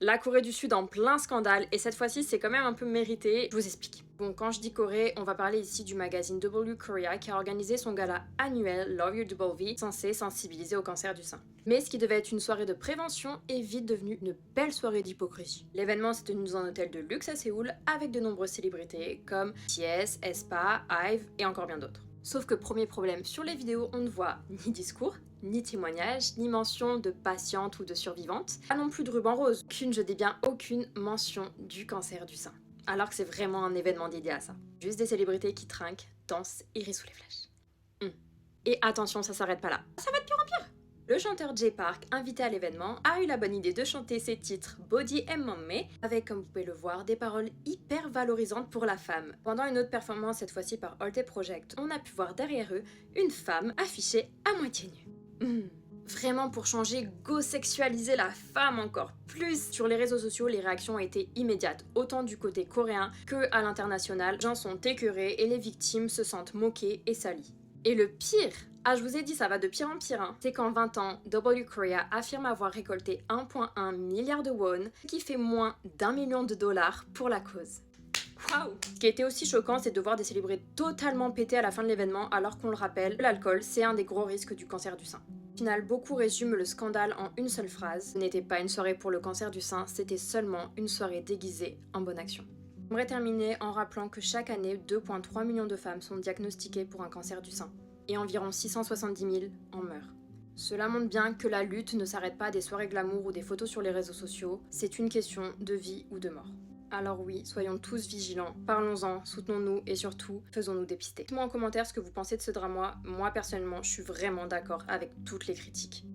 La Corée du Sud en plein scandale, et cette fois-ci c'est quand même un peu mérité, je vous explique. Bon, quand je dis Corée, on va parler ici du magazine W Korea qui a organisé son gala annuel Love Your W, censé sensibiliser au cancer du sein. Mais ce qui devait être une soirée de prévention est vite devenu une belle soirée d'hypocrisie. L'événement s'est tenu dans un hôtel de luxe à Séoul avec de nombreuses célébrités comme TS, Aespa, IVE et encore bien d'autres. Sauf que premier problème, sur les vidéos, on ne voit ni discours, ni témoignage, ni mention de patiente ou de survivante, pas non plus de ruban rose, je dis bien aucune mention du cancer du sein. Alors que c'est vraiment un événement dédié à ça. Juste des célébrités qui trinquent, dansent et rient sous les flèches. Et attention, ça s'arrête pas là. Ça va de pire en pire. Le chanteur Jay Park, invité à l'événement, a eu la bonne idée de chanter ses titres Body and Mommy, avec, comme vous pouvez le voir, des paroles hyper valorisantes pour la femme. Pendant une autre performance, cette fois-ci par Holte Project, on a pu voir derrière eux une femme affichée à moitié nue. Vraiment pour changer, go sexualiser la femme encore plus. Sur les réseaux sociaux, les réactions ont été immédiates, autant du côté coréen que à l'international. Les gens sont écœurés et les victimes se sentent moquées et salies. Et le pire, je vous ai dit ça va de pire en pire, hein, c'est qu'en 20 ans, W Korea affirme avoir récolté 1,1 milliard de won, ce qui fait moins d'1 million de dollars pour la cause. Waouh! Ce qui était aussi choquant, c'est de voir des célébrités totalement pétées à la fin de l'événement, alors qu'on le rappelle, l'alcool, c'est un des gros risques du cancer du sein. Au final, beaucoup résument le scandale en une seule phrase. Ce n'était pas une soirée pour le cancer du sein, c'était seulement une soirée déguisée en bonne action. J'aimerais terminer en rappelant que chaque année, 2,3 millions de femmes sont diagnostiquées pour un cancer du sein, et environ 670 000 en meurent. Cela montre bien que la lutte ne s'arrête pas à des soirées glamour ou des photos sur les réseaux sociaux, c'est une question de vie ou de mort. Alors oui, soyons tous vigilants, parlons-en, soutenons-nous et surtout, faisons-nous dépister. Dites-moi en commentaire ce que vous pensez de ce drama. Moi personnellement, je suis vraiment d'accord avec toutes les critiques.